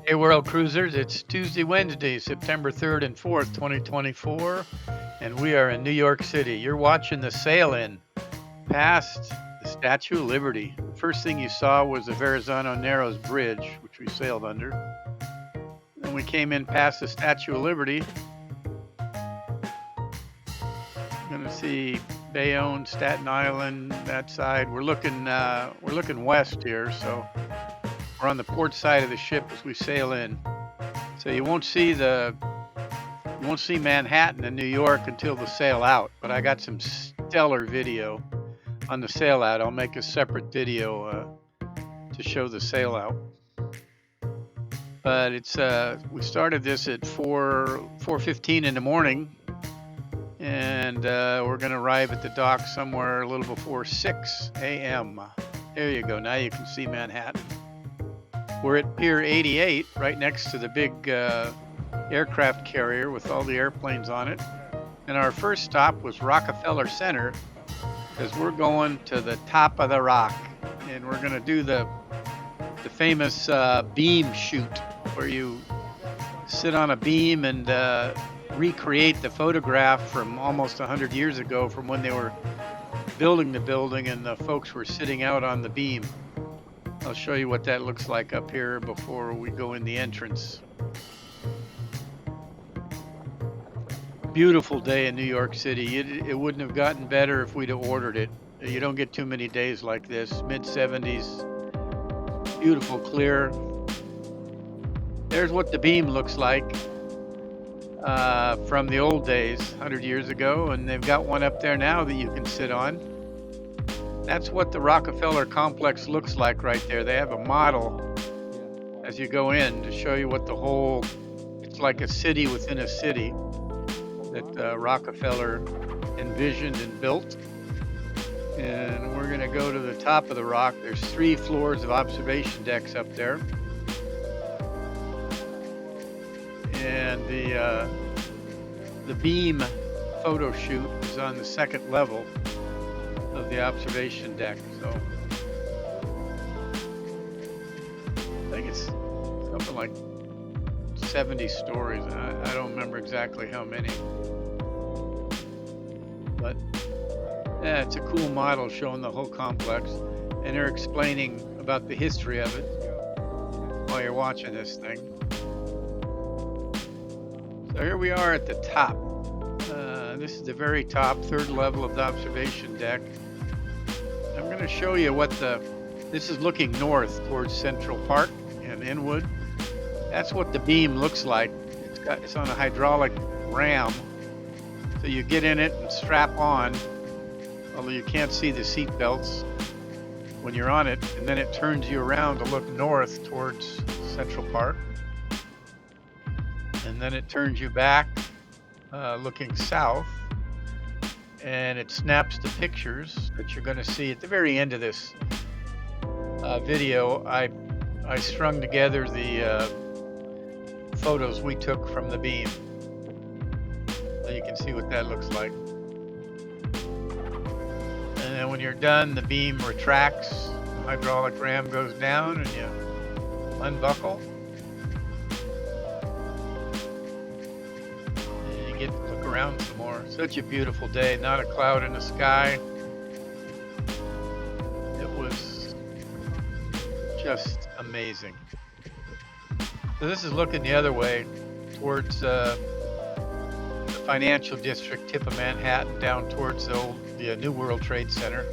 Hey, World Cruisers, it's Tuesday, Wednesday, September 3rd and 4th, 2024, and we are in New York City. You're watching the sail in past the Statue of Liberty. First thing you saw was the Verrazano Narrows Bridge, which we sailed under. Then we came in past the Statue of Liberty. Going to see Bayonne, Staten Island, that side. We're looking west here, so we're on the port side of the ship as we sail in. So you won't see Manhattan and New York until the sail out, but I got some stellar video on the sail out. I'll make a separate video to show the sail out. But we started this at 4:15 in the morning, and we're going to arrive at the dock somewhere a little before 6 a.m. There you go. Now you can see Manhattan. We're at Pier 88, right next to the big aircraft carrier with all the airplanes on it. And our first stop was Rockefeller Center because we're going to the top of the rock, and we're going to do the famous beam shoot where you sit on a beam and recreate the photograph from almost 100 years ago from when they were building the building and the folks were sitting out on the beam. I'll show you what that looks like up here before we go in the entrance. Beautiful day in New York City. It wouldn't have gotten better if we'd have ordered it. You don't get too many days like this. Mid-70s, beautiful, clear. There's what the beam looks like from the old days, 100 years ago, and they've got one up there now that you can sit on. That's what the Rockefeller complex looks like right there. They have a model as you go in to show you what it's like a city within a city that Rockefeller envisioned and built. And we're going to go to the top of the rock. There's 3 floors of observation decks up there. And the beam photo shoot is on the 2nd level of the observation deck. So I think it's something like 70 stories. I don't remember exactly how many. But yeah, it's a cool model showing the whole complex, and they're explaining about the history of it while you're watching this thing. So here we are at the top. This is the very top, 3rd level of the observation deck. I'm going to show you this is looking north towards Central Park and Inwood. That's what the beam looks like. It's on a hydraulic ram. So you get in it and strap on, although you can't see the seat belts when you're on it, and then it turns you around to look north towards Central Park. And then it turns you back looking south, and it snaps the pictures that you're going to see at the very end of this video. I strung together the photos we took from the beam, so you can see what that looks like. And then when you're done, the beam retracts, the hydraulic ram goes down, and you unbuckle. And you get to look around some more. Such a beautiful day, not a cloud in the sky. It was just amazing. So this is looking the other way towards the financial district, tip of Manhattan, down towards the New World Trade Center.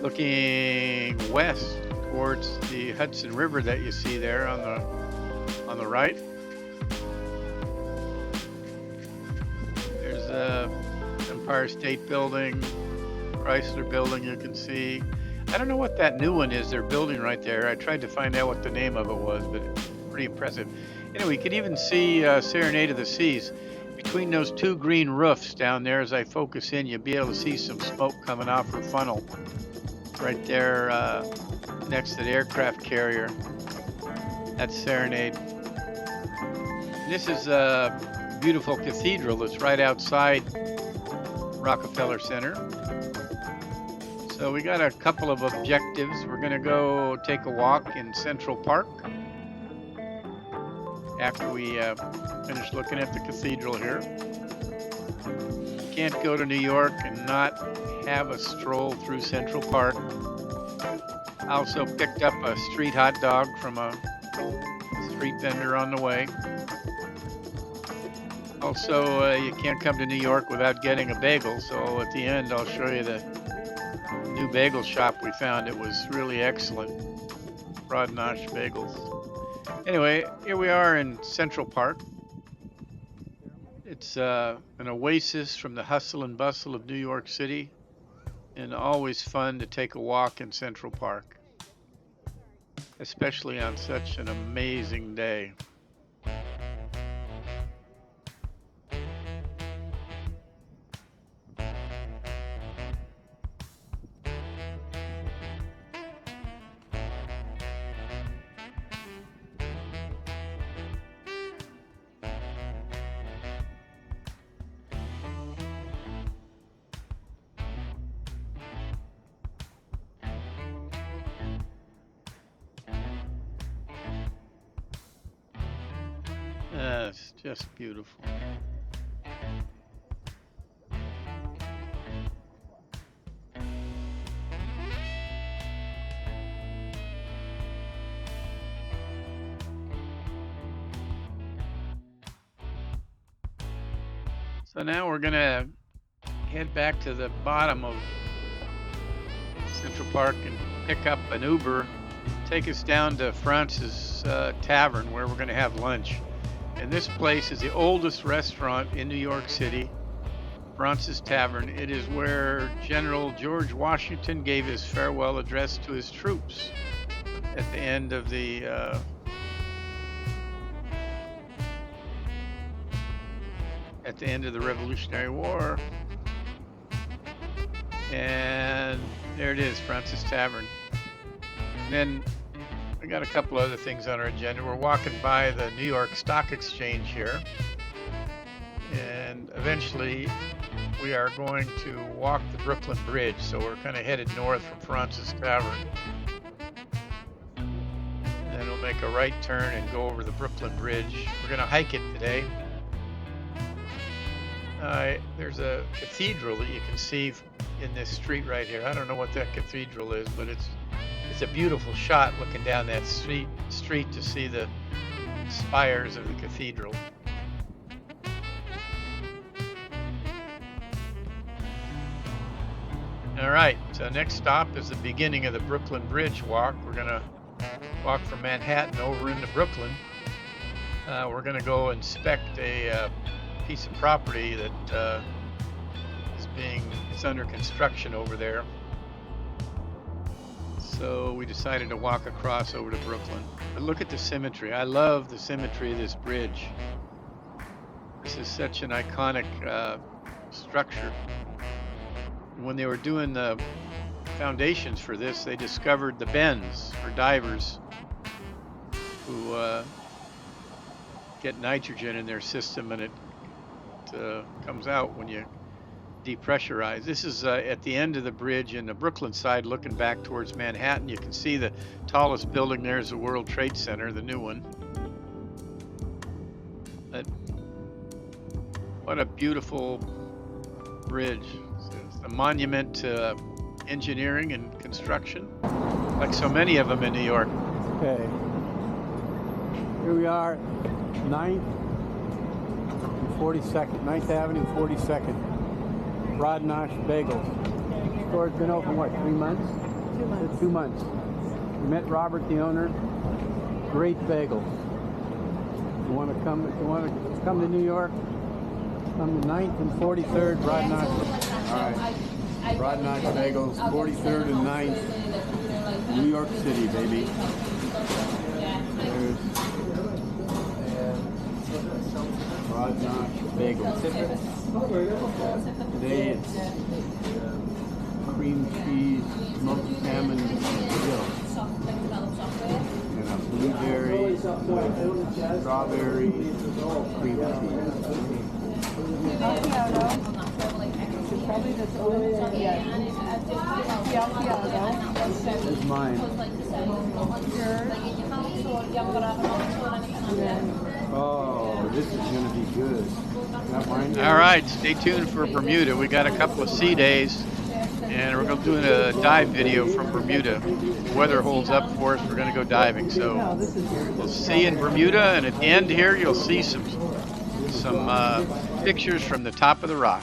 Looking west towards the Hudson River that you see there on the right. There's the Empire State Building, Chrysler Building you can see. I don't know what that new one is they're building right there. I tried to find out what the name of it was, but it's pretty impressive. Anyway, you can even see Serenade of the Seas. Between those 2 green roofs down there, as I focus in, you'll be able to see some smoke coming off her funnel right there next to the aircraft carrier. That's Serenade. This is a beautiful cathedral that's right outside Rockefeller Center. So we got a couple of objectives. We're going to go take a walk in Central Park. after we finish looking at the cathedral here. Can't go to New York and not have a stroll through Central Park. I also picked up a street hot dog from a street vendor on the way. Also, you can't come to New York without getting a bagel, so at the end I'll show you the new bagel shop we found. It was really excellent. Rodnosh Bagels. Anyway, here we are in Central Park. It's an oasis from the hustle and bustle of New York City, and always fun to take a walk in Central Park, especially on such an amazing day. It's just beautiful. So now we're gonna head back to the bottom of Central Park and pick up an Uber, take us down to France's Tavern, where we're gonna have lunch. And this place is the oldest restaurant in New York City, France's Tavern. It is where General George Washington gave his farewell address to his troops at the end of the Revolutionary War. And there it is, France's Tavern. And then we got a couple other things on our agenda. We're walking by the New York Stock Exchange here, and eventually we are going to walk the Brooklyn Bridge. So we're kind of headed north from France's Tavern, and then we'll make a right turn and go over the Brooklyn Bridge. We're going to hike it today. There's a cathedral that you can see in this street right here. I don't know what that cathedral is, but it's a beautiful shot looking down that street to see the spires of the cathedral. All right, so next stop is the beginning of the Brooklyn Bridge walk. We're gonna walk from Manhattan over into Brooklyn. We're gonna go inspect a piece of property that it's under construction over there. So we decided to walk across over to Brooklyn. But look at the symmetry. I love the symmetry of this bridge. This is such an iconic structure. When they were doing the foundations for this, they discovered the bends for divers who get nitrogen in their system, and it comes out when you depressurize. This is at the end of the bridge in the Brooklyn side, looking back towards Manhattan. You can see the tallest building there is the World Trade Center, the new one. But what a beautiful bridge. It's a monument to engineering and construction, like so many of them in New York. Okay, here we are, 9th and 42nd, 9th Avenue, 42nd. Rodnosh Bagels. The store's been open, what, 3 months? 2 months. 2 months. We met Robert, the owner. Great bagels. If you want to come to New York, come to 9th and 43rd, Rodnosh. All right. Rodnosh Bagels, 43rd and 9th, New York City, baby. There's Rodnosh Bagels. Today it's cream cheese, smoked salmon, grill. And a blueberry, strawberry, cream cheese. Probably this old, This is mine. yours. Oh, this is going to be good. Got mine here? All right, stay tuned for Bermuda. We got a couple of sea days, and we're going to do a dive video from Bermuda. If the weather holds up for us, we're going to go diving. So No, this is yours. we'll see you in Bermuda, and at the end here, you'll see some pictures from the top of the rock.